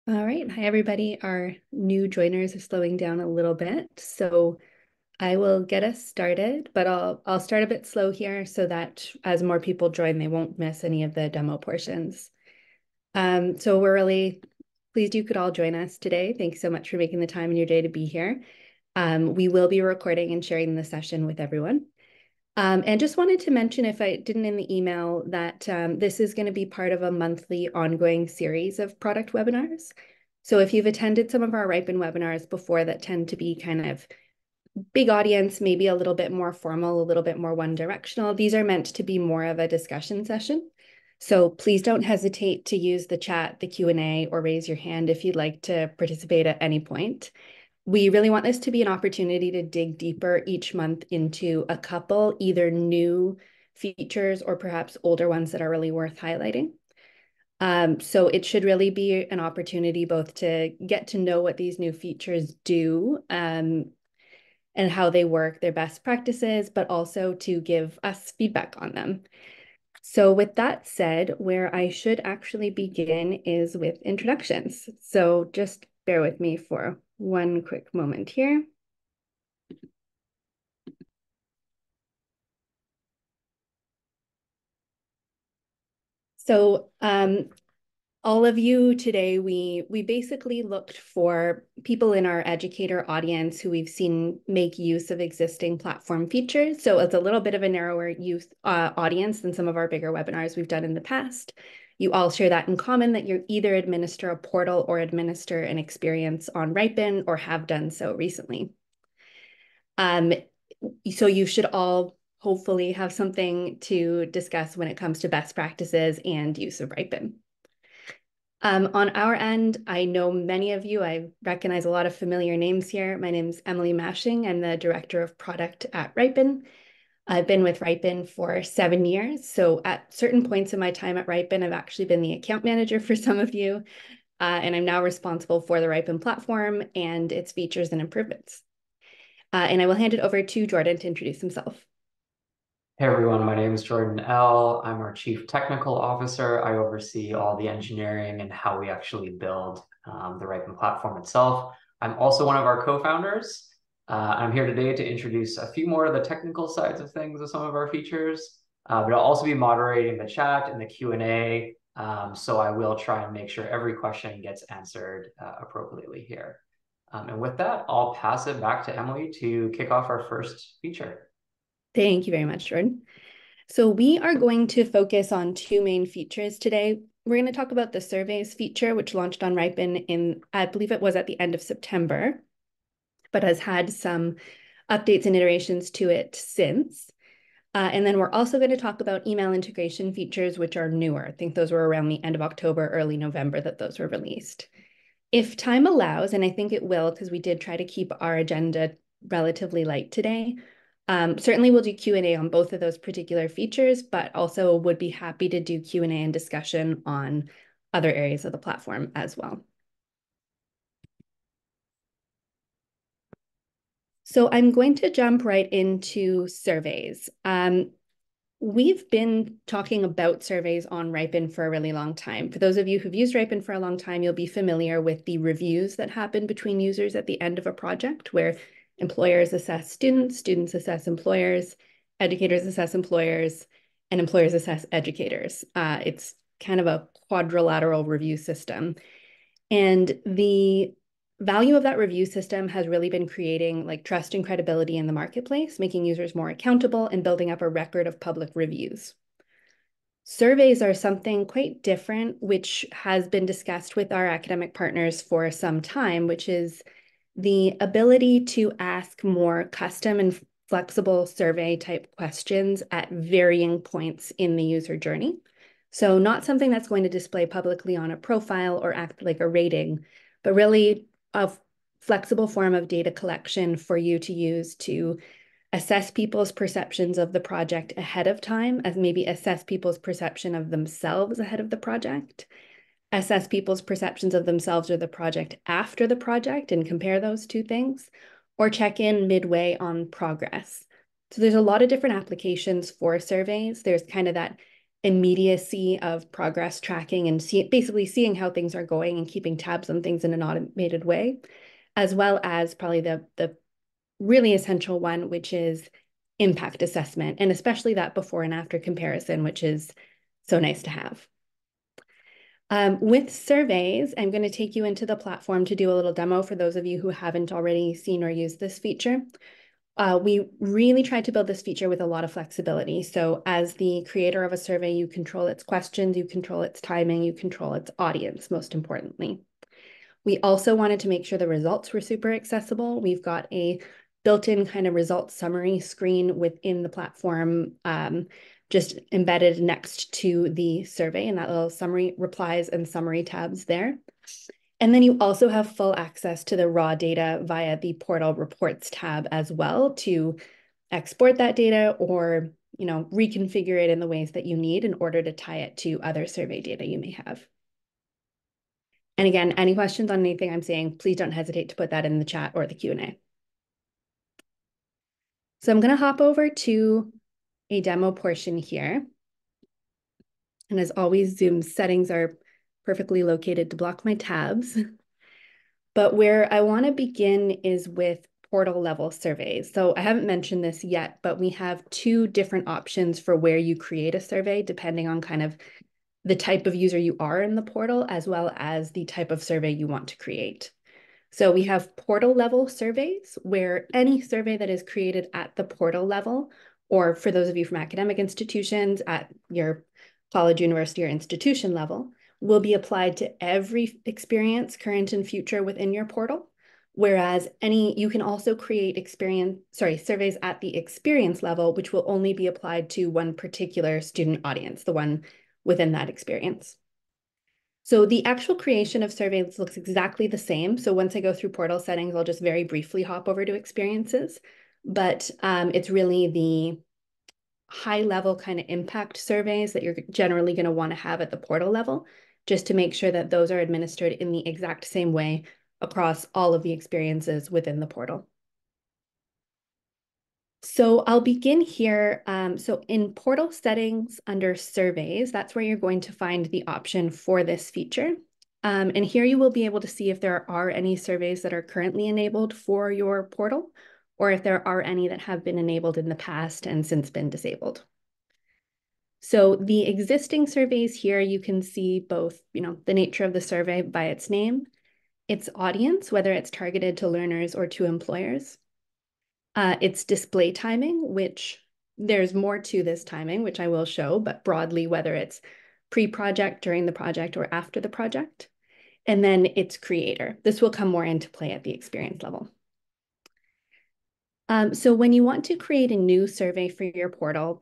All right. Hi, everybody. Our new joiners are slowing down a little bit, so I will get us started, but I'll start a bit slow here so that as more people join, they won't miss any of the demo portions. So we're really pleased you could all join us today. Thanks so much for making the time in your day to be here. We will be recording and sharing the session with everyone. And just wanted to mention, if I didn't in the email, that this is going to be part of a monthly ongoing series of product webinars. So if you've attended some of our Ripen webinars before that tend to be kind of big audience, maybe a little bit more formal, a little bit more one directional, these are meant to be more of a discussion session. So please don't hesitate to use the chat, the Q&A, or raise your hand if you'd like to participate at any point. We really want this to be an opportunity to dig deeper each month into a couple, either new features or perhaps older ones that are really worth highlighting. So it should really be an opportunity both to get to know what these new features do and how they work, their best practices, but also to give us feedback on them. So with that said, where I should actually begin is with introductions. So just bear with me for one quick moment here. So all of you today, we basically looked for people in our educator audience who we've seen make use of existing platform features. So it's a little bit of a narrower youth audience than some of our bigger webinars we've done in the past. You all share that in common, that you either administer a portal or administer an experience on Ripen or have done so recently. So you should all hopefully have something to discuss when it comes to best practices and use of Ripen. On our end, I know many of you. I recognize a lot of familiar names here. My name's Emily Mashing. I'm the Director of Product at Ripen. I've been with Ripen for 7 years. So at certain points in my time at Ripen, I've actually been the account manager for some of you. And I'm now responsible for the Ripen platform and its features and improvements. And I will hand it over to Jordan to introduce himself. Hey everyone, my name is Jordan L. I'm our Chief Technical Officer. I oversee all the engineering and how we actually build the Ripen platform itself. I'm also one of our co-founders. I'm here today to introduce a few more of the technical sides of things of some of our features, but I'll also be moderating the chat and the Q&A, so I will try and make sure every question gets answered appropriately here. And with that, I'll pass it back to Emily to kick off our first feature. Thank you very much, Jordan. So we are going to focus on two main features today. We're going to talk about the surveys feature, which launched on Ripen in, I believe it was at the end of September, but has had some updates and iterations to it since. And then we're also going to talk about email integration features, which are newer. I think those were around the end of October, early November that those were released. If time allows, and I think it will, because we did try to keep our agenda relatively light today, certainly we'll do Q&A on both of those particular features, but also would be happy to do Q&A and discussion on other areas of the platform as well. So I'm going to jump right into surveys. We've been talking about surveys on Ripen for a really long time. For those of you who've used Ripen for a long time, you'll be familiar with the reviews that happen between users at the end of a project, where employers assess students, students assess employers, educators assess employers, and employers assess educators. It's kind of a quadrilateral review system. And the value of that review system has really been creating like trust and credibility in the marketplace, making users more accountable and building up a record of public reviews. Surveys are something quite different, which has been discussed with our academic partners for some time, which is the ability to ask more custom and flexible survey type questions at varying points in the user journey. So not something that's going to display publicly on a profile or act like a rating, but really a flexible form of data collection for you to use to assess people's perceptions of the project ahead of time, as maybe assess people's perception of themselves ahead of the project, assess people's perceptions of themselves or the project after the project and compare those two things, or check in midway on progress. So there's a lot of different applications for surveys. There's kind of that immediacy of progress tracking and basically seeing how things are going and keeping tabs on things in an automated way, as well as probably the really essential one, which is impact assessment, and especially that before and after comparison, which is so nice to have. With surveys, I'm going to take you into the platform to do a little demo for those of you who haven't already seen or used this feature. We really tried to build this feature with a lot of flexibility. So as the creator of a survey, you control its questions, you control its timing, you control its audience, most importantly. We also wanted to make sure the results were super accessible. We've got a built-in kind of results summary screen within the platform, just embedded next to the survey, and that little summary replies and summary tabs there. And then you also have full access to the raw data via the portal reports tab as well to export that data or, reconfigure it in the ways that you need in order to tie it to other survey data you may have. And again, any questions on anything I'm saying, please don't hesitate to put that in the chat or the Q&A. So I'm going to hop over to a demo portion here. And as always, Zoom's settings are perfectly located to block my tabs. But where I want to begin is with portal level surveys. So I haven't mentioned this yet, but we have two different options for where you create a survey, depending on kind of the type of user you are in the portal, as well as the type of survey you want to create. So we have portal level surveys, where any survey that is created at the portal level, or for those of you from academic institutions at your college, university, or institution level, will be applied to every experience, current and future, within your portal. Whereas you can also create surveys at the experience level, which will only be applied to one particular student audience, the one within that experience. So the actual creation of surveys looks exactly the same. So once I go through portal settings, I'll just very briefly hop over to experiences, but it's really the high level kind of impact surveys that you're generally going to want to have at the portal level, just to make sure that those are administered in the exact same way across all of the experiences within the portal. So I'll begin here. So in portal settings under surveys, that's where you're going to find the option for this feature. And here you will be able to see if there are any surveys that are currently enabled for your portal, or if there are any that have been enabled in the past and since been disabled. So the existing surveys here, you can see both, the nature of the survey by its name, its audience, whether it's targeted to learners or to employers, its display timing, which there's more to this timing, which I will show, but broadly, whether it's pre-project, during the project, or after the project, and then its creator. This will come more into play at the experience level. So when you want to create a new survey for your portal,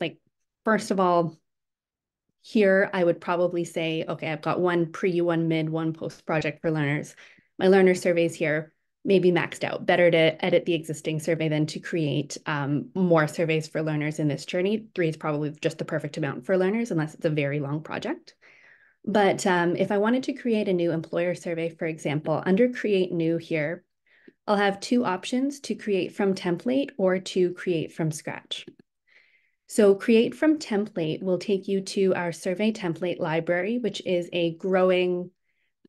first of all, here I would probably say, okay, I've got one pre, one mid, one post project for learners. My learner surveys here may be maxed out. Better to edit the existing survey than to create more surveys for learners in this journey. 3 is probably just the perfect amount for learners, unless it's a very long project. But if I wanted to create a new employer survey, for example, under Create New here, I'll have 2 options: to create from template or to create from scratch. So create from template will take you to our survey template library, which is a growing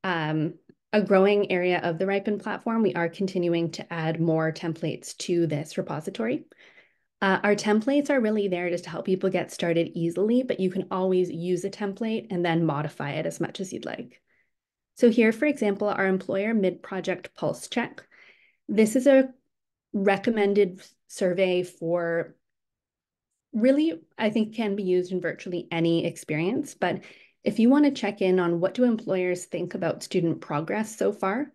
area of the Ripen platform. We are continuing to add more templates to this repository. Our templates are really there just to help people get started easily, but you can always use a template and then modify it as much as you'd like. So here, for example, our employer mid-project pulse check. This is a recommended survey for really, I think, can be used in virtually any experience. But if you want to check in on what do employers think about student progress so far,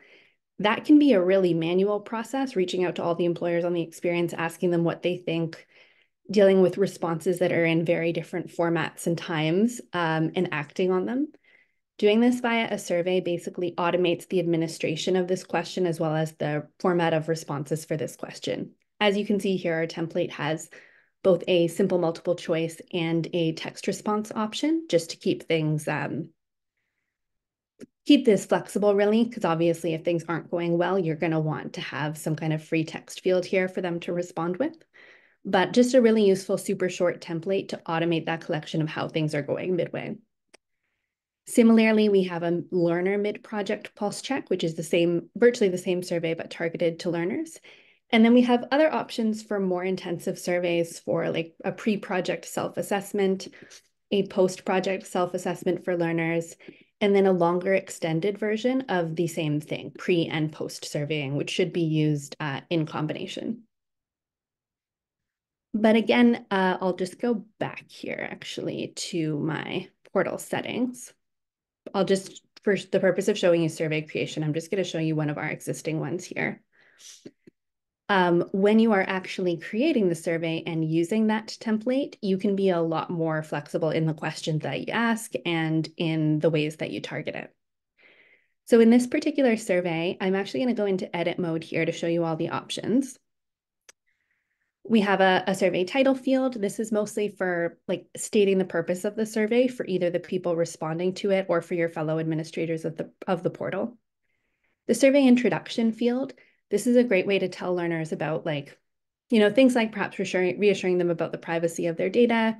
that can be a really manual process, reaching out to all the employers on the experience, asking them what they think, dealing with responses that are in very different formats and times, and acting on them. Doing this via a survey basically automates the administration of this question, as well as the format of responses for this question. As you can see here, our template has both a simple multiple choice and a text response option, just to keep things, keep this flexible really, because obviously if things aren't going well, you're going to want to have some kind of free text field here for them to respond with. but just a really useful, super short template to automate that collection of how things are going midway. Similarly, we have a learner mid-project pulse check, which is virtually the same survey, but targeted to learners. And then we have other options for more intensive surveys for like a pre-project self-assessment, a post-project self-assessment for learners, and then a longer extended version of the same thing, pre and post surveying, which should be used in combination. But again, I'll just go back here actually to my portal settings. I'll just, for the purpose of showing you survey creation, I'm just going to show you one of our existing ones here. When you are actually creating the survey and using that template, you can be a lot more flexible in the questions that you ask and in the ways that you target it. So in this particular survey, I'm actually going to go into edit mode here to show you all the options. We have a survey title field. This is mostly for like stating the purpose of the survey for either the people responding to it or for your fellow administrators of the portal. The survey introduction field, this is a great way to tell learners about things like perhaps reassuring them about the privacy of their data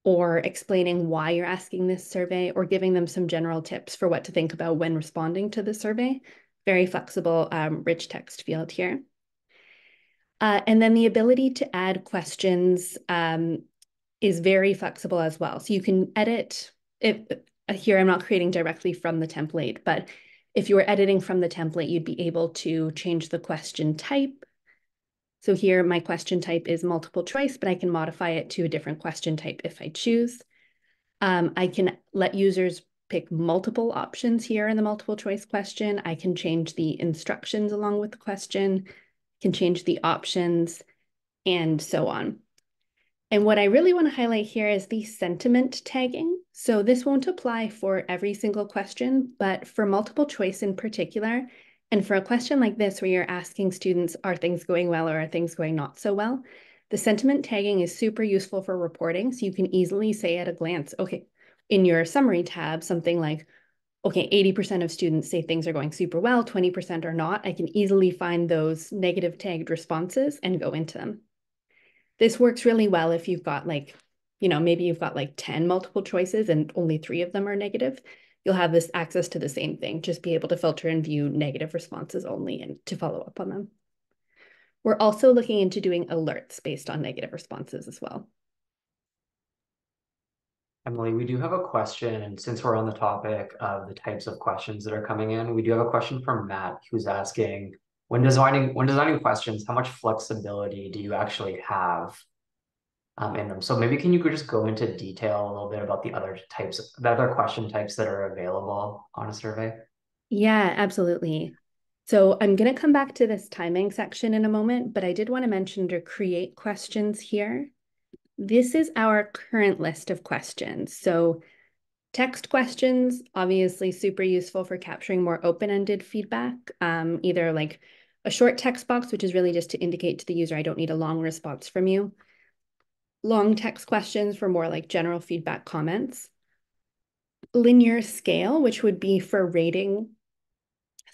or explaining why you're asking this survey or giving them some general tips for what to think about when responding to the survey. Very flexible, rich text field here. And then the ability to add questions is very flexible as well. So you can edit it. Here, I'm not creating directly from the template, but if you were editing from the template, you'd be able to change the question type. So here, my question type is multiple choice, but I can modify it to a different question type if I choose. I can let users pick multiple options here in the multiple choice question. I can change the instructions along with the question, can change the options, and so on. And what I really want to highlight here is the sentiment tagging. So this won't apply for every single question, but for multiple choice in particular, and for a question like this where you're asking students, are things going well or are things going not so well? The sentiment tagging is super useful for reporting. So you can easily say at a glance, okay, in your summary tab, something like, okay, 80% of students say things are going super well, 20% are not. I can easily find those negative tagged responses and go into them. This works really well if you've got maybe you've got 10 multiple choices and only 3 of them are negative. You'll have this access to the same thing, just be able to filter and view negative responses only and to follow up on them. We're also looking into doing alerts based on negative responses as well. Emily, we do have a question, and since we're on the topic of the types of questions that are coming in, we do have a question from Matt who's asking, when designing questions, how much flexibility do you actually have in them? So maybe can you just go into detail a little bit about the other question types that are available on a survey? Yeah, absolutely. So I'm going to come back to this timing section in a moment, but I did want to mention to create questions here. This is our current list of questions. So text questions, obviously super useful for capturing more open-ended feedback, either like a short text box, which is really just to indicate to the user, I don't need a long response from you. Long text questions for more like general feedback comments. Linear scale, which would be for rating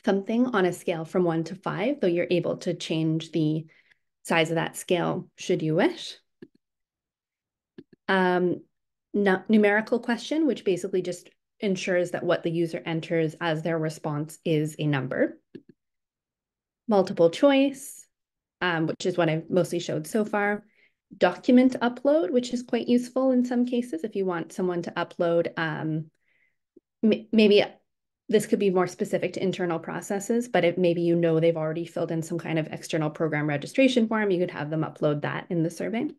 something on a scale from 1 to 5, though you're able to change the size of that scale should you wish. Numerical question, which basically just ensures that what the user enters as their response is a number. Multiple choice, which is what I've mostly showed so far. Document upload, which is quite useful in some cases if you want someone to upload. Maybe this could be more specific to internal processes, but if maybe they've already filled in some kind of external program registration form, you could have them upload that in the survey.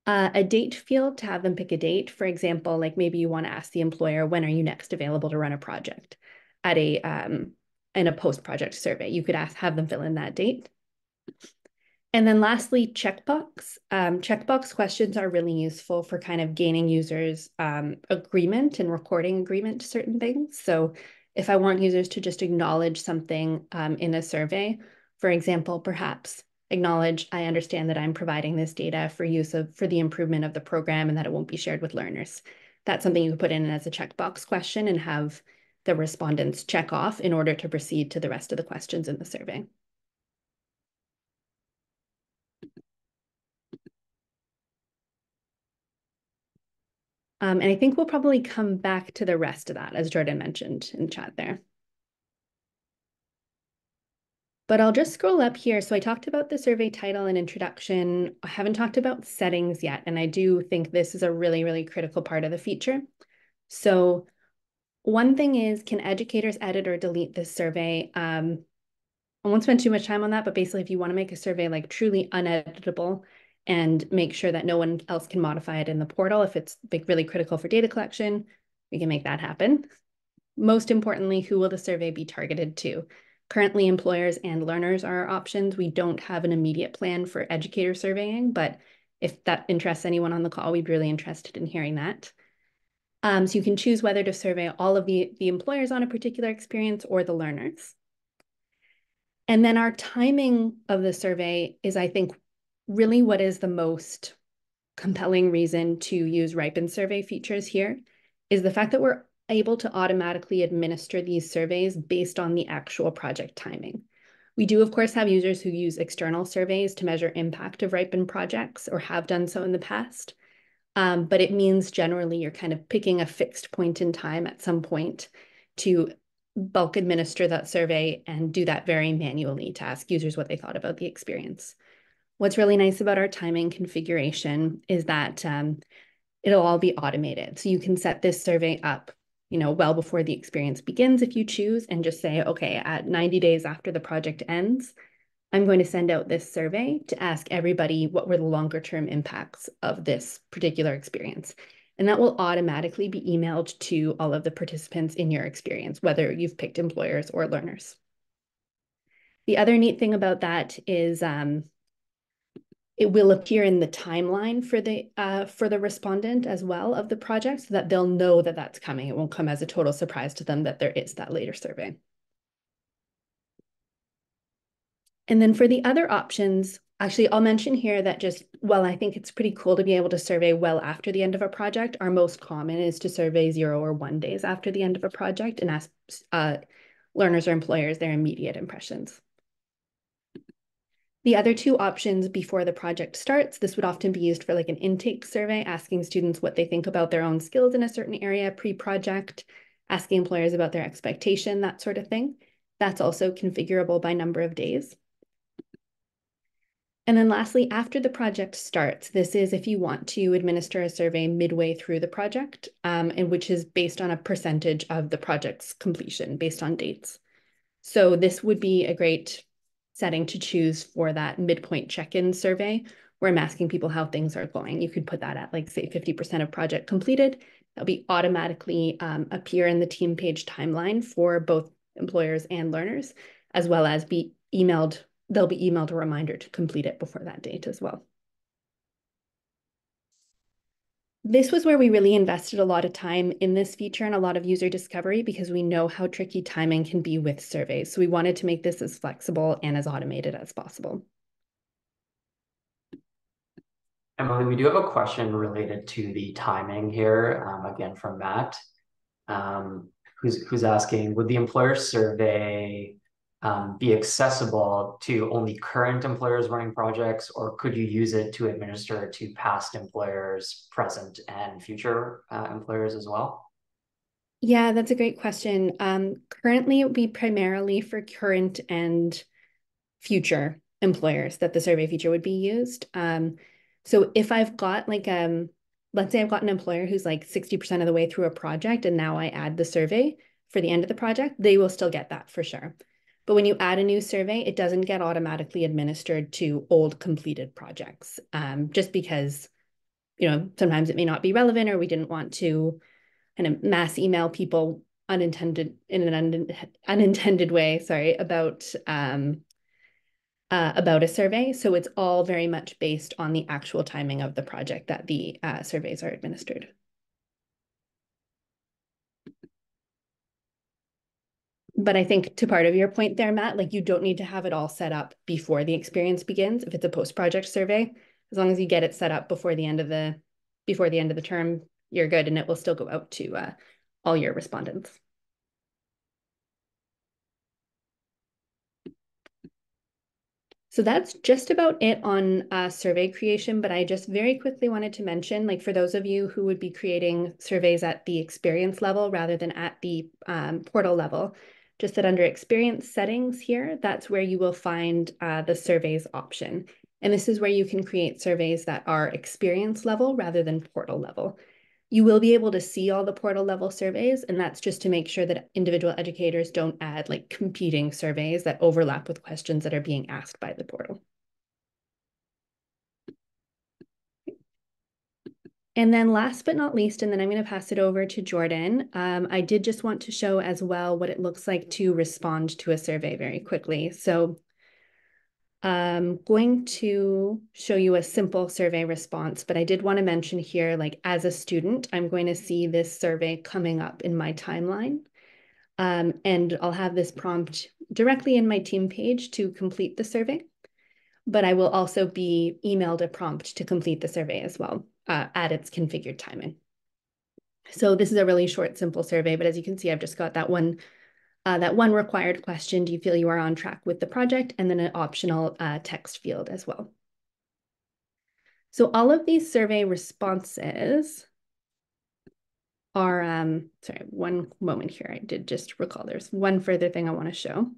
A date field to have them pick a date. For example, like maybe you want to ask the employer, when are you next available to run a project at in a post-project survey? You could have them fill in that date. And then lastly, checkbox. Checkbox questions are really useful for kind of gaining users' agreement and recording agreement to certain things. So if I want users to just acknowledge something in a survey, for example, perhaps acknowledge, I understand that I'm providing this data for the improvement of the program and that it won't be shared with learners. That's something you could put in as a checkbox question and have the respondents check off in order to proceed to the rest of the questions in the survey. And I think we'll probably come back to the rest of that, as Jordan mentioned in chat there. But I'll just scroll up here. So I talked about the survey title and introduction. I haven't talked about settings yet, and I do think this is a really, really critical part of the feature. So one thing is, can educators edit or delete this survey? I won't spend too much time on that, but basically if you want to make a survey like truly uneditable and make sure that no one else can modify it in the portal, if it's like really critical for data collection, we can make that happen. Most importantly, who will the survey be targeted to? Currently, employers and learners are our options. We don't have an immediate plan for educator surveying, but if that interests anyone on the call, we'd be really interested in hearing that. So you can choose whether to survey all of the employers on a particular experience or the learners. And then our timing of the survey is, I think, really what is the most compelling reason to use Ripen survey features here is the fact that we're able to automatically administer these surveys based on the actual project timing. We do, of course, have users who use external surveys to measure impact of Ripen projects or have done so in the past. But it means generally you're kind of picking a fixed point in time at some point to bulk administer that survey and do that very manually to ask users what they thought about the experience. What's really nice about our timing configuration is that it'll all be automated. So you can set this survey up, well before the experience begins if you choose, and just say, okay, at 90 days after the project ends, I'm going to send out this survey to ask everybody what were the longer term impacts of this particular experience. And that will automatically be emailed to all of the participants in your experience, whether you've picked employers or learners. The other neat thing about that is it will appear in the timeline for the respondent as well of the project, so that they'll know that that's coming. It won't come as a total surprise to them that there is that later survey. And then for the other options, actually, I'll mention here that while I think it's pretty cool to be able to survey well after the end of a project, our most common is to survey 0 or 1 days after the end of a project and ask learners or employers their immediate impressions. The other two options before the project starts, this would often be used for like an intake survey, asking students what they think about their own skills in a certain area pre-project, asking employers about their expectation, that sort of thing. That's also configurable by number of days. And then lastly, after the project starts, this is if you want to administer a survey midway through the project, and which is based on a percentage of the project's completion based on dates. So this would be a great setting to choose for that midpoint check-in survey where I'm asking people how things are going. You could put that at like, say, 50% of project completed. That'll be automatically appear in the team page timeline for both employers and learners, as well as be emailed. They'll be emailed a reminder to complete it before that date as well. This was where we really invested a lot of time in this feature and a lot of user discovery because we know how tricky timing can be with surveys. So we wanted to make this as flexible and as automated as possible. Emily, we do have a question related to the timing here, again from Matt, who's asking, would the employer survey be accessible to only current employers running projects, or could you use it to administer to past employers, present and future employers as well? Yeah, that's a great question. Currently, it would be primarily for current and future employers that the survey feature would be used. So if I've got like, let's say I've got an employer who's like 60% of the way through a project and now I add the survey for the end of the project, they will still get that for sure. But when you add a new survey, it doesn't get automatically administered to old completed projects, just because, sometimes it may not be relevant or we didn't want to kind of mass email people in an unintended way, sorry, about a survey. So it's all very much based on the actual timing of the project that the surveys are administered. But I think to part of your point there, Matt, like you don't need to have it all set up before the experience begins. If it's a post-project survey, as long as you get it set up before the end of the term, you're good, and it will still go out to all your respondents. So that's just about it on survey creation, but I just very quickly wanted to mention, like for those of you who would be creating surveys at the experience level rather than at the portal level, just that under experience settings here, that's where you will find the surveys option. And this is where you can create surveys that are experience level rather than portal level. You will be able to see all the portal level surveys, and that's just to make sure that individual educators don't add like competing surveys that overlap with questions that are being asked by the portal. And then last but not least, and then I'm going to pass it over to Jordan, I did just want to show as well what it looks like to respond to a survey very quickly. So I'm going to show you a simple survey response, but I did want to mention here, like as a student, I'm going to see this survey coming up in my timeline. And I'll have this prompt directly in my team page to complete the survey, but I will also be emailed a prompt to complete the survey as well at its configured timing. So this is a really short, simple survey, but as you can see, I've just got that one required question. Do you feel you are on track with the project? And then an optional text field as well. So all of these survey responses are, sorry, one moment here. I did just recall there's one further thing I want to show.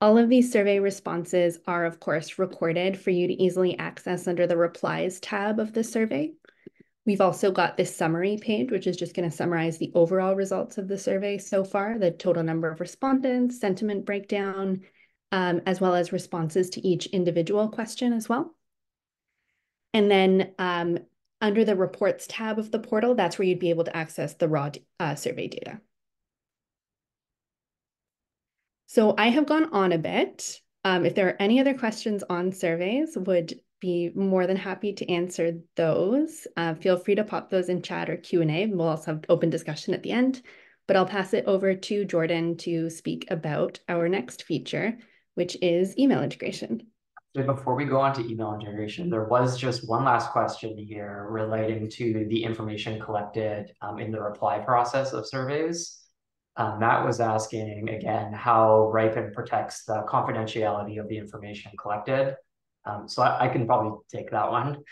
All of these survey responses are, of course, recorded for you to easily access under the replies tab of the survey. We've also got this summary page, which is just going to summarize the overall results of the survey so far, the total number of respondents, sentiment breakdown, as well as responses to each individual question as well. And then under the reports tab of the portal, that's where you'd be able to access the raw survey data. So I have gone on a bit. If there are any other questions on surveys, would be more than happy to answer those. Feel free to pop those in chat or Q&A. We'll also have open discussion at the end, but I'll pass it over to Jordan to speak about our next feature, which is email integration. So before we go on to email integration, there was just one last question here relating to the information collected in the reply process of surveys. Matt was asking, again, how Ripen protects the confidentiality of the information collected. So I can probably take that one.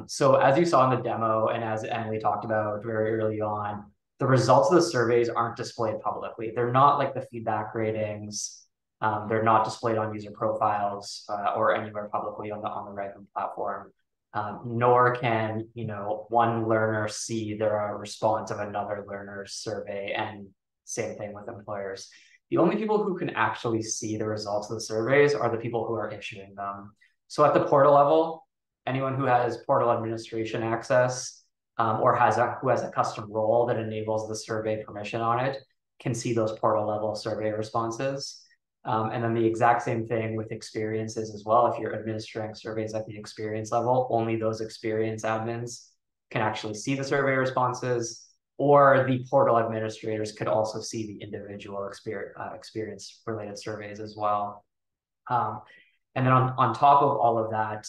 So as you saw in the demo, and as Emily talked about very early on, the results of the surveys aren't displayed publicly. They're not like the feedback ratings. They're not displayed on user profiles or anywhere publicly on the Ripen platform. Nor can one learner see the response of another learner's survey, and same thing with employers. The only people who can actually see the results of the surveys are the people who are issuing them. So at the portal level, anyone who has portal administration access or who has a custom role that enables the survey permission on it can see those portal level survey responses. And then the exact same thing with experiences as well. If you're administering surveys at the experience level, only those experience admins can actually see the survey responses, or the portal administrators could also see the individual experience related surveys as well. And then on top of all of that,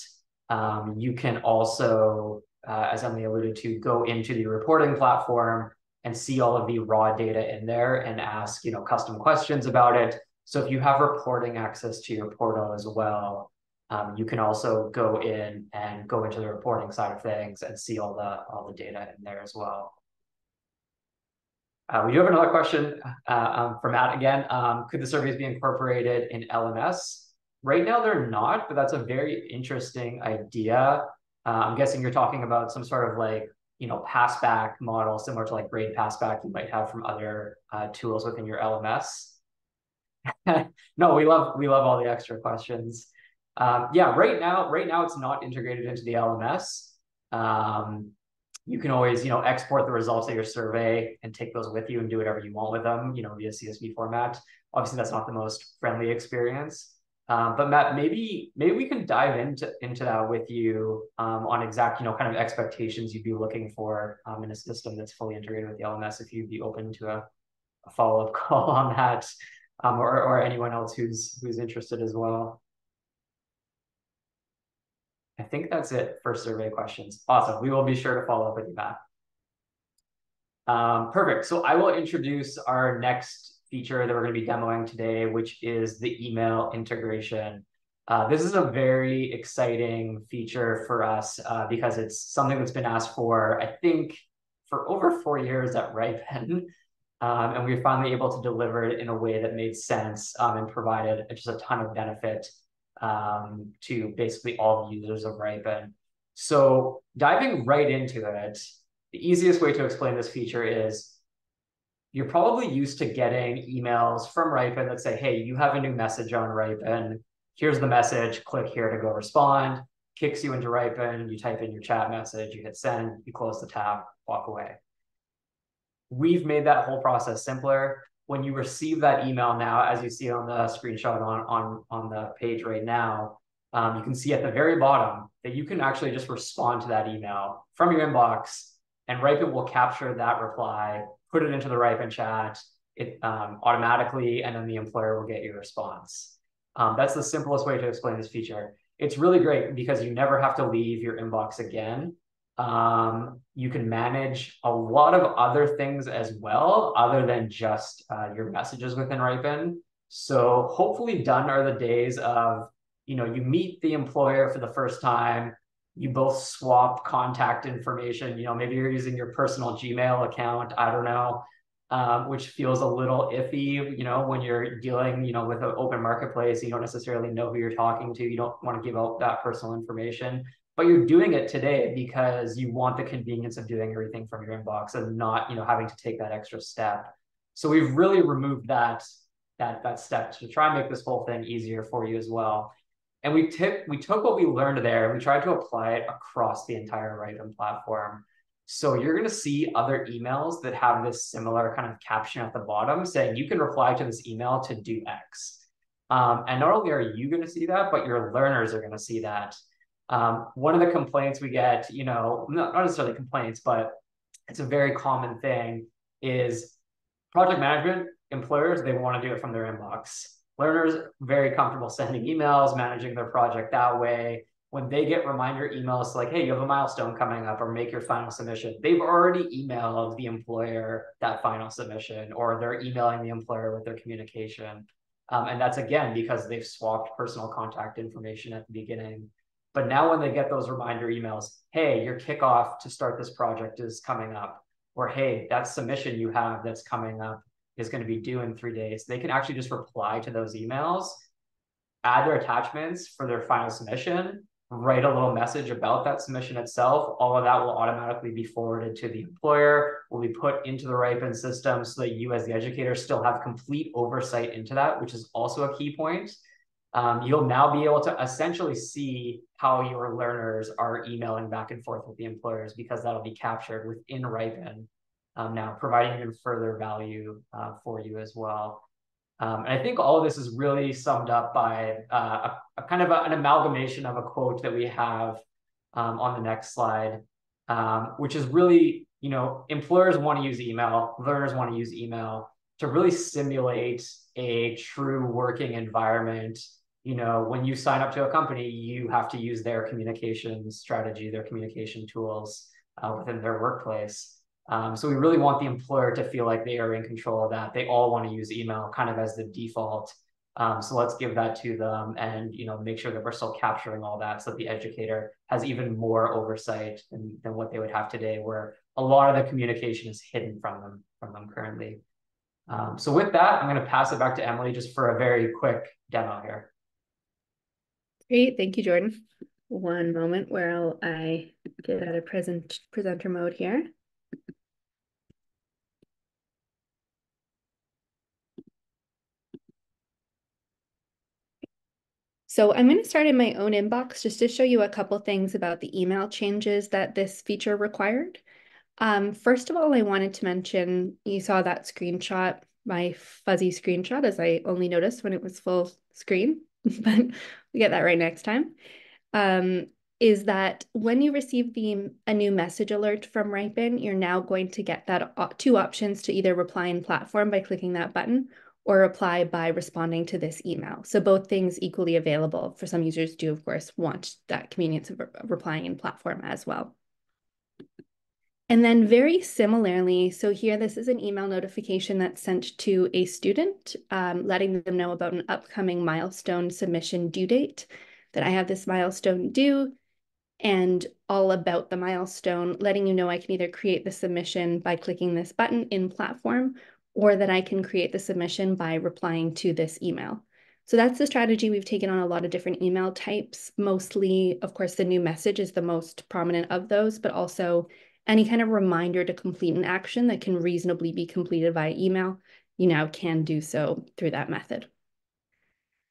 you can also, as Emily alluded to, go into the reporting platform and see all of the raw data in there and ask custom questions about it. So if you have reporting access to your portal as well, you can also go in and go into the reporting side of things and see all the data in there as well. We do have another question from Matt again. Could the surveys be incorporated in LMS? Right now, they're not, but that's a very interesting idea. I'm guessing you're talking about some sort of like, passback model, similar to like grade passback you might have from other tools within your LMS. No, we love all the extra questions. Yeah, right now it's not integrated into the LMS. You can always, export the results of your survey and take those with you and do whatever you want with them, via CSV format. Obviously, that's not the most friendly experience. But Matt, maybe we can dive into that with you on exact, kind of expectations you'd be looking for in a system that's fully integrated with the LMS, if you'd be open to a follow-up call on that, or anyone else who's interested as well. I think that's it for survey questions. Awesome. We will be sure to follow up with you, Matt. Perfect. So I will introduce our next feature that we're going to be demoing today, which is the email integration. This is a very exciting feature for us because it's something that's been asked for, I think, for over 4 years at Ripen. And we were finally able to deliver it in a way that made sense and provided just a ton of benefit to basically all users of Ripen. So diving right into it, the easiest way to explain this feature is you're probably used to getting emails from Ripen that say, hey, you have a new message on Ripen. Here's the message, click here to go respond, kicks you into Ripen, you type in your chat message, you hit send, you close the tab, walk away. We've made that whole process simpler. When you receive that email now, as you see on the screenshot on the page right now, you can see at the very bottom that you can actually just respond to that email from your inbox, and Ripen will capture that reply, put it into the Ripen chat automatically, and then the employer will get your response. That's the simplest way to explain this feature. It's really great because you never have to leave your inbox again. You can manage a lot of other things as well, other than just your messages within Ripen. So hopefully done are the days of, you meet the employer for the first time, you both swap contact information, maybe you're using your personal Gmail account, I don't know, which feels a little iffy, when you're dealing, with an open marketplace, you don't necessarily know who you're talking to, you don't want to give out that personal information. But you're doing it today because you want the convenience of doing everything from your inbox and not, having to take that extra step. So we've really removed that step to try and make this whole thing easier for you as well. And we took what we learned there and we tried to apply it across the entire Ripen platform. So you're going to see other emails that have this similar kind of caption at the bottom saying you can reply to this email to do X. And not only are you going to see that, but your learners are going to see that. One of the complaints we get, not necessarily complaints, but it's a very common thing, is project management employers, they want to do it from their inbox. Learners, very comfortable sending emails, managing their project that way. When they get reminder emails like, hey, you have a milestone coming up or make your final submission, they've already emailed the employer that final submission, or they're emailing the employer with their communication. And that's, again, because they've swapped personal contact information at the beginning. But now when they get those reminder emails, hey, your kickoff to start this project is coming up, or hey, that submission you have that's coming up is going to be due in 3 days, they can actually just reply to those emails, add their attachments for their final submission, write a little message about that submission itself. All of that will automatically be forwarded to the employer, will be put into the Ripen system so that you as the educator still have complete oversight into that, which is also a key point. You'll now be able to essentially see how your learners are emailing back and forth with the employers, because that'll be captured within Ripen, now providing even further value for you as well. And I think all of this is really summed up by a kind of an amalgamation of a quote that we have on the next slide, which is really, employers want to use email, learners want to use email to really simulate a true working environment. When you sign up to a company, you have to use their communication strategy, their communication tools within their workplace. So we really want the employer to feel like they are in control of that. They all want to use email kind of as the default. So let's give that to them and, make sure that we're still capturing all that so that the educator has even more oversight than what they would have today, where a lot of the communication is hidden from them currently. So with that, I'm going to pass it back to Emily just for a very quick demo here. Great, thank you, Jordan. One moment while I get out of presenter mode here. So I'm going to start in my own inbox just to show you a couple things about the email changes that this feature required. First of all, I wanted to mention, you saw that screenshot, my fuzzy screenshot, as I only noticed when it was full screen, but we get that right next time, is that when you receive a new message alert from Ripen, you're now going to get that two options to either reply in platform by clicking that button or reply by responding to this email. So both things equally available. For some users do, of course, want that convenience of replying in platform as well. And then very similarly, so here, this is an email notification that's sent to a student, letting them know about an upcoming milestone submission due date, that I have this milestone due, and all about the milestone, letting you know I can either create the submission by clicking this button in platform, or that I can create the submission by replying to this email. So that's the strategy we've taken on a lot of different email types. Mostly, of course, the new message is the most prominent of those, but also any kind of reminder to complete an action that can reasonably be completed via email, you now can do so through that method.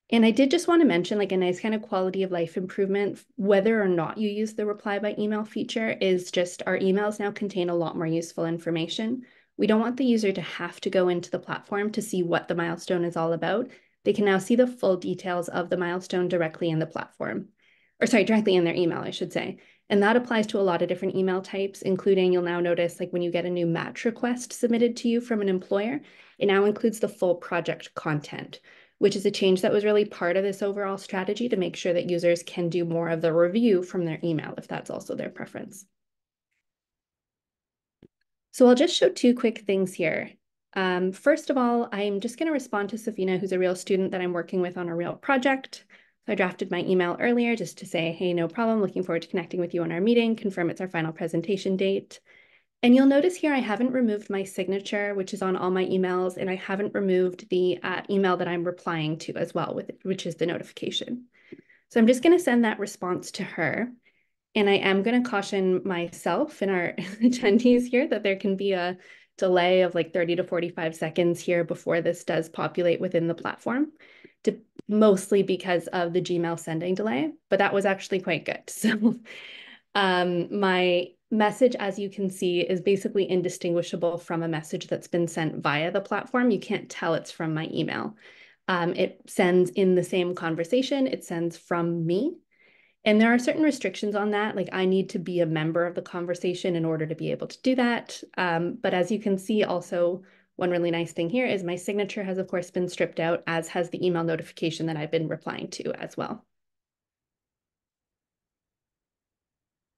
And I did just want to mention, like, a nice kind of quality of life improvement, whether or not you use the reply by email feature, is just our emails now contain a lot more useful information. We don't want the user to have to go into the platform to see what the milestone is all about. They can now see the full details of the milestone directly in the platform, or sorry, directly in their email, I should say. And that applies to a lot of different email types, including, you'll now notice, like, when you get a new match request submitted to you from an employer, it now includes the full project content, which is a change that was really part of this overall strategy to make sure that users can do more of the review from their email if that's also their preference. So I'll just show two quick things here. First of all, I'm just going to respond to Safina, who's a real student that I'm working with on a real project. So I drafted my email earlier just to say, hey, no problem, looking forward to connecting with you on our meeting, confirm it's our final presentation date. And you'll notice here I haven't removed my signature, which is on all my emails, and I haven't removed the email that I'm replying to as well, which is the notification. So I'm just going to send that response to her. And I am going to caution myself and our attendees here that there can be a delay of like 30 to 45 seconds here before this does populate within the platform, mostly because of the Gmail sending delay, but that was actually quite good. So my message, as you can see, is basically indistinguishable from a message that's been sent via the platform. You can't tell it's from my email. It sends in the same conversation. It sends from me. And there are certain restrictions on that. Like, I need to be a member of the conversation in order to be able to do that. But as you can see, also, one really nice thing here is my signature has, of course, been stripped out, as has the email notification that I've been replying to as well.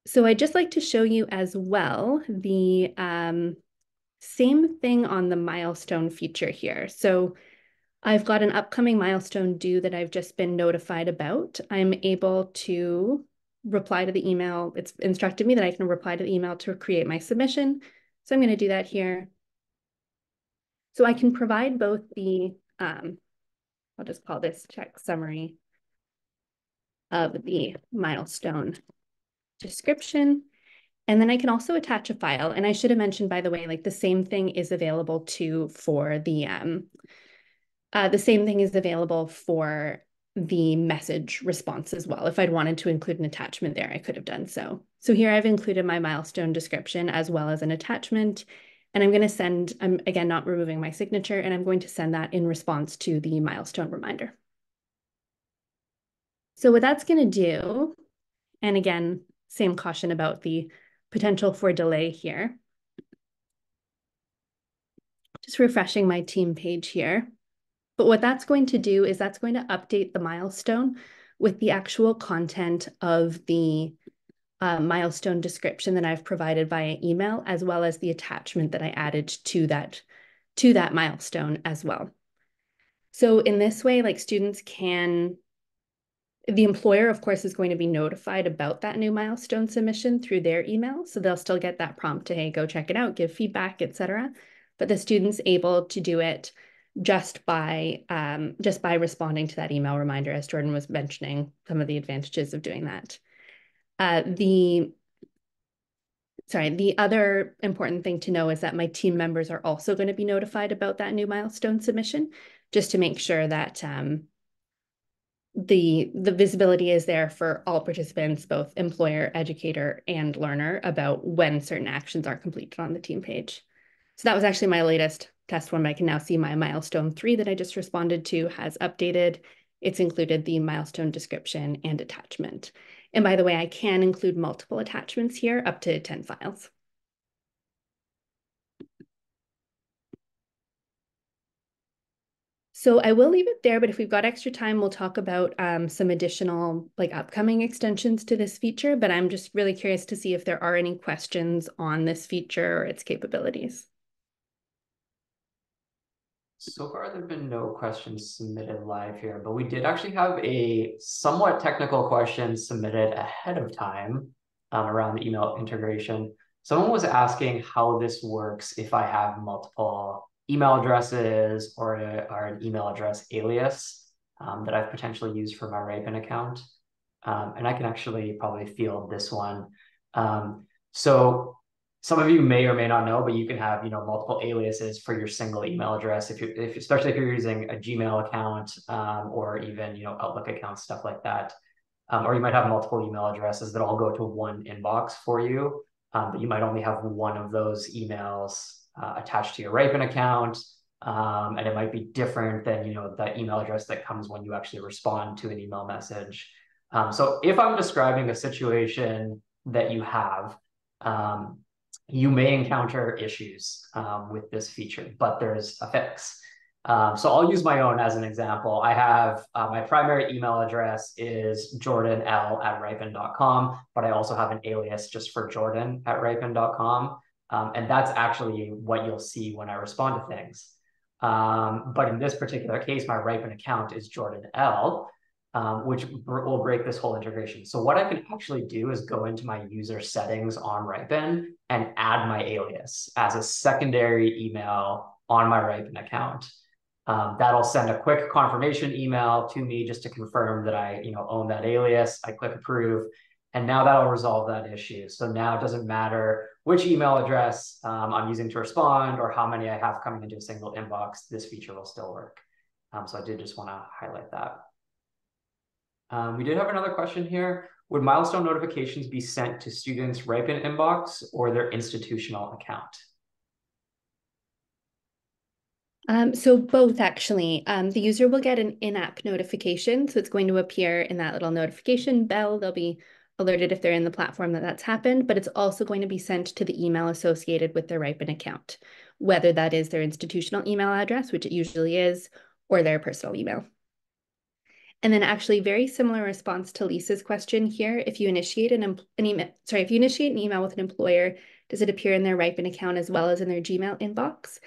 So I'd just like to show you as well the same thing on the milestone feature here. So I've got an upcoming milestone due that I've just been notified about. I'm able to reply to the email. It's instructed me that I can reply to the email to create my submission. So I'm going to do that here. So I can provide both the, I'll just call this check summary of the milestone description. And then I can also attach a file. And I should have mentioned, by the way, like, the same thing is available too for the same thing is available for the message response as well. If I'd wanted to include an attachment there, I could have done so. So here I've included my milestone description as well as an attachment. And I'm going to send, I'm again not removing my signature, and I'm going to send that in response to the milestone reminder. So what that's going to do, and again, same caution about the potential for delay here. Just refreshing my team page here. But what that's going to do is that's going to update the milestone with the actual content of the milestone description that I've provided via email, as well as the attachment that I added to that milestone as well. So in this way, like, students can, the employer, of course, is going to be notified about that new milestone submission through their email. So they'll still get that prompt to, hey, go check it out, give feedback, etc. But the student's able to do it just by responding to that email reminder, as Jordan was mentioning, some of the advantages of doing that. The other important thing to know is that my team members are also going to be notified about that new milestone submission, just to make sure that the visibility is there for all participants, both employer, educator, and learner, about when certain actions are completed on the team page. So that was actually my latest test one. I can now see my milestone 3 that I just responded to has updated. It's included the milestone description and attachment. And by the way, I can include multiple attachments here, up to 10 files. So I will leave it there, but if we've got extra time, we'll talk about some additional like upcoming extensions to this feature, but I'm just really curious to see if there are any questions on this feature or its capabilities. So far, there have been no questions submitted live here, but we did actually have a somewhat technical question submitted ahead of time around the email integration. Someone was asking how this works if I have multiple email addresses or an email address alias that I've potentially used for my Ripen account. And I can actually probably field this one. So some of you may or may not know, but you can have, multiple aliases for your single email address especially if you're using a Gmail account or even, Outlook accounts, stuff like that. Or you might have multiple email addresses that all go to one inbox for you, but you might only have one of those emails attached to your Ripen account. And it might be different than, that email address that comes when you actually respond to an email message. So if I'm describing a situation that you have, you may encounter issues with this feature, but there's a fix. So I'll use my own as an example. I have my primary email address is jordanl@ripen.com, but I also have an alias just for jordan@ripen.com. And that's actually what you'll see when I respond to things. But in this particular case, my Ripen account is Jordan L, which will break this whole integration. So what I can actually do is go into my user settings on Ripen and add my alias as a secondary email on my Ripen account. That'll send a quick confirmation email to me just to confirm that I, own that alias. I click approve, and now that'll resolve that issue. So now it doesn't matter which email address I'm using to respond or how many I have coming into a single inbox, this feature will still work. So I did just want to highlight that. We did have another question here. Would milestone notifications be sent to students' Ripen inbox or their institutional account? So both actually. The user will get an in-app notification. So it's going to appear in that little notification bell. They'll be alerted if they're in the platform that that's happened, but it's also going to be sent to the email associated with their Ripen account, whether that is their institutional email address, which it usually is, or their personal email. And then actually very similar response to Lisa's question here. If you initiate an email with an employer, does it appear in their Ripen account as well as in their Gmail inbox?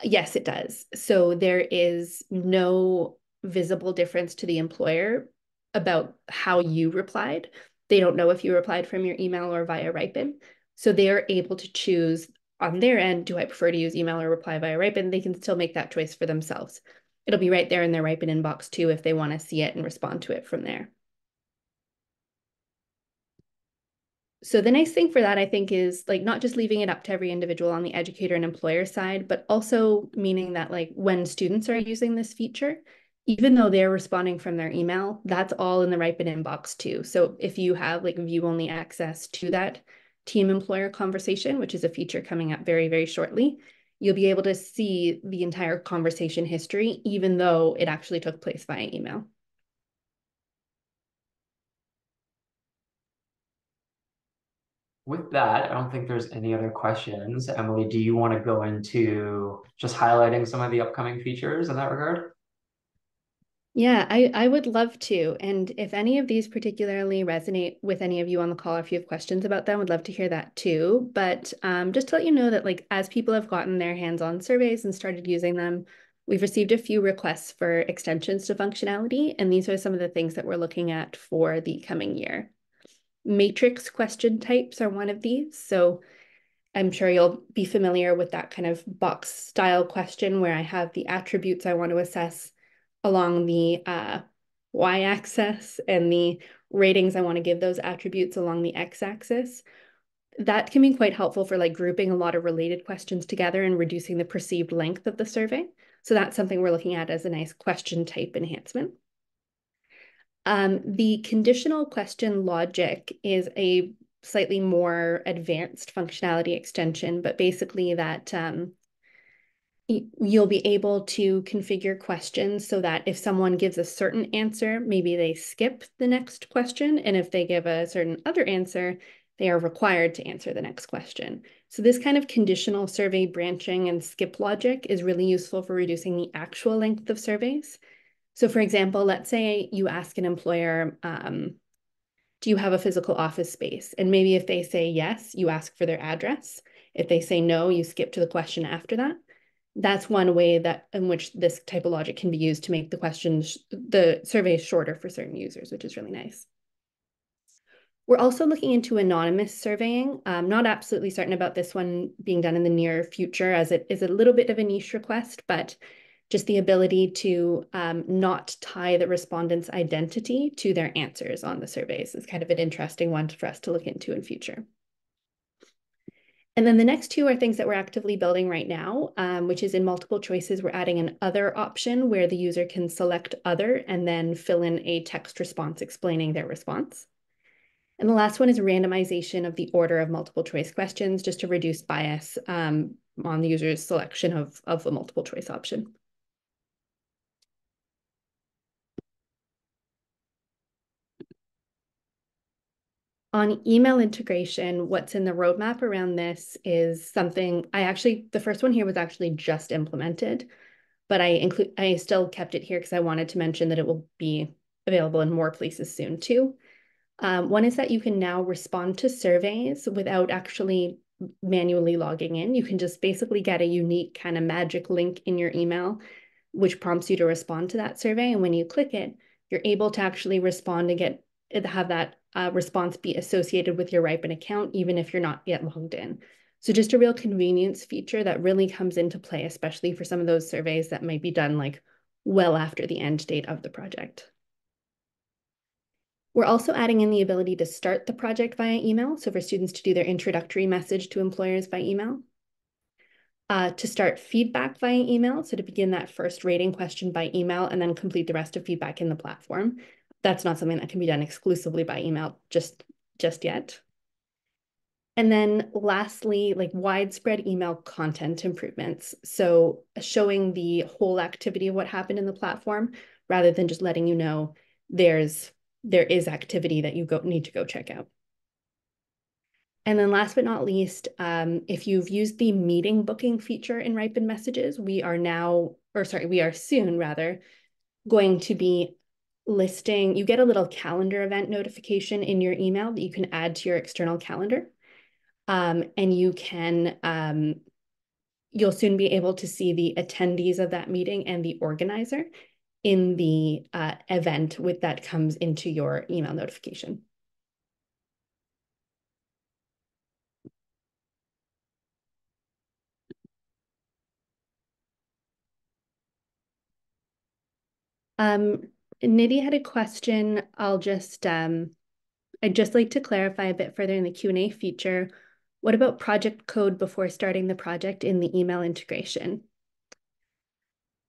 Yes, it does. So there is no visible difference to the employer about how you replied. They don't know if you replied from your email or via Ripen. So they are able to choose on their end, do I prefer to use email or reply via Ripen? They can still make that choice for themselves. It'll be right there in their Ripen inbox too if they want to see it and respond to it from there. So the nice thing for that, I think, is like not just leaving it up to every individual on the educator and employer side, but also meaning that like when students are using this feature, even though they're responding from their email, that's all in the Ripen inbox too. So if you have like view-only access to that team employer conversation, which is a feature coming up very, very shortly, you'll be able to see the entire conversation history, even though it actually took place via email. With that, I don't think there's any other questions. Emily, do you want to go into just highlighting some of the upcoming features in that regard? Yeah, I would love to. And if any of these particularly resonate with any of you on the call, or if you have questions about them, would love to hear that too. But just to let you know that like as people have gotten their hands on surveys and started using them, we've received a few requests for extensions to functionality. And these are some of the things that we're looking at for the coming year. Matrix question types are one of these. So I'm sure you'll be familiar with that kind of box style question where I have the attributes I want to assess along the y-axis and the ratings I want to give those attributes along the x-axis. That can be quite helpful for like grouping a lot of related questions together and reducing the perceived length of the survey. So that's something we're looking at as a nice question type enhancement. The conditional question logic is a slightly more advanced functionality extension, but basically that you'll be able to configure questions so that if someone gives a certain answer, maybe they skip the next question. And if they give a certain other answer, they are required to answer the next question. So this kind of conditional survey branching and skip logic is really useful for reducing the actual length of surveys. So for example, let's say you ask an employer, do you have a physical office space? And maybe if they say yes, you ask for their address. If they say no, you skip to the question after that. That's one way that in which this type of logic can be used to make the surveys shorter for certain users, which is really nice. We're also looking into anonymous surveying. I'm not absolutely certain about this one being done in the near future, as it is a little bit of a niche request, but just the ability to not tie the respondent's identity to their answers on the surveys is kind of an interesting one for us to look into in future. And then the next two are things that we're actively building right now, which is in multiple choices, we're adding an other option where the user can select other and then fill in a text response explaining their response. And the last one is randomization of the order of multiple choice questions, just to reduce bias on the user's selection of a multiple choice option. On email integration, what's in the roadmap around this is something the first one here was actually just implemented, but I still kept it here because I wanted to mention that it will be available in more places soon too. One is that you can now respond to surveys without actually manually logging in. You can just basically get a unique kind of magic link in your email, which prompts you to respond to that survey. And when you click it, you're able to actually respond and have that response be associated with your Ripen account, even if you're not yet logged in. So just a real convenience feature that really comes into play, especially for some of those surveys that might be done like well after the end date of the project. We're also adding in the ability to start the project via email. So for students to do their introductory message to employers by email. To start feedback via email. So to begin that first rating question by email and then complete the rest of feedback in the platform. That's not something that can be done exclusively by email just yet. And then lastly, like widespread email content improvements. So showing the whole activity of what happened in the platform rather than just letting you know there is activity that you need to go check out. And then last but not least, if you've used the meeting booking feature in Ripen Messages, we are soon rather going to be listing, you get a little calendar event notification in your email that you can add to your external calendar. And you'll soon be able to see the attendees of that meeting and the organizer in the event that comes into your email notification. Nidhi had a question. I'd just like to clarify a bit further in the Q&A feature. What about project code before starting the project in the email integration?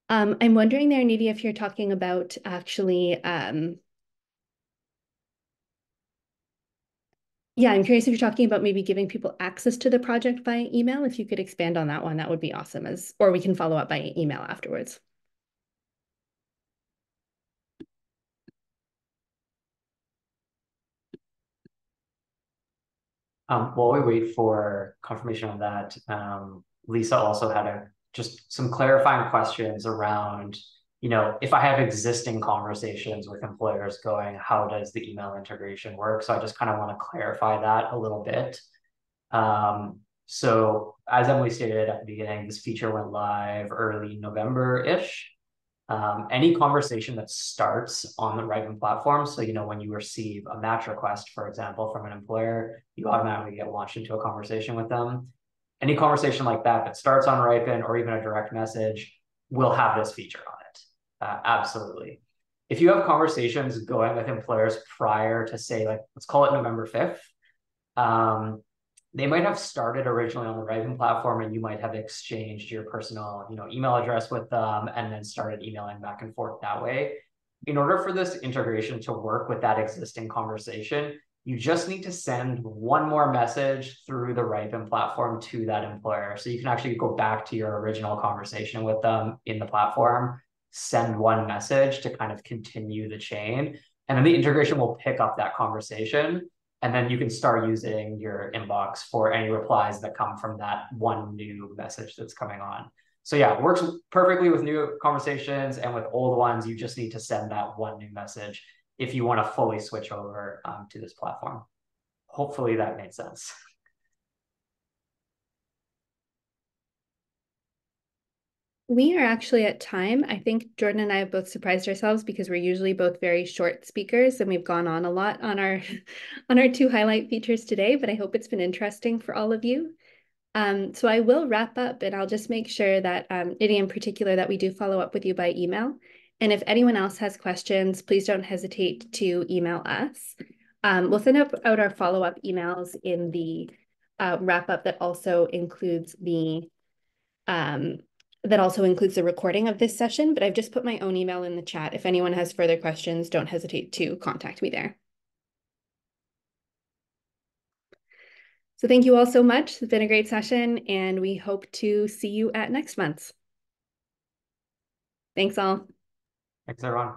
I'm wondering there, Nidhi, if you're talking about actually, yeah, I'm curious if you're talking about maybe giving people access to the project via email. If you could expand on that one, that would be awesome, or we can follow up by email afterwards. While we wait for confirmation on that, Lisa also had just some clarifying questions around, if I have existing conversations with employers going, how does the email integration work? So I just kind of want to clarify that a little bit. So as Emily stated at the beginning, this feature went live early November-ish. Any conversation that starts on the Ripen platform, so when you receive a match request, for example, from an employer, you automatically get launched into a conversation with them. Any conversation like that starts on Ripen or even a direct message will have this feature on it. Absolutely. If you have conversations going with employers prior to, say, let's call it November 5th, they might have started originally on the Ripen platform and you might have exchanged your personal, email address with them and then started emailing back and forth that way. In order for this integration to work with that existing conversation, you just need to send one more message through the Ripen platform to that employer. So you can actually go back to your original conversation with them in the platform, send one message to kind of continue the chain, and then the integration will pick up that conversation. And then you can start using your inbox for any replies that come from that one new message that's coming on. So yeah, it works perfectly with new conversations, and with old ones, you just need to send that one new message if you want to fully switch over to this platform. Hopefully that made sense. We are actually at time. I think Jordan and I have both surprised ourselves because we're usually both very short speakers and we've gone on a lot on our on our two highlight features today, but I hope it's been interesting for all of you. So I will wrap up and I'll just make sure that Nidhi in particular that we do follow up with you by email. And if anyone else has questions, please don't hesitate to email us. We'll send out our follow-up emails in the wrap up that also includes the recording of this session, but I've just put my own email in the chat. If anyone has further questions, don't hesitate to contact me there. So thank you all so much. It's been a great session, and we hope to see you at next month's. Thanks all. Thanks, everyone.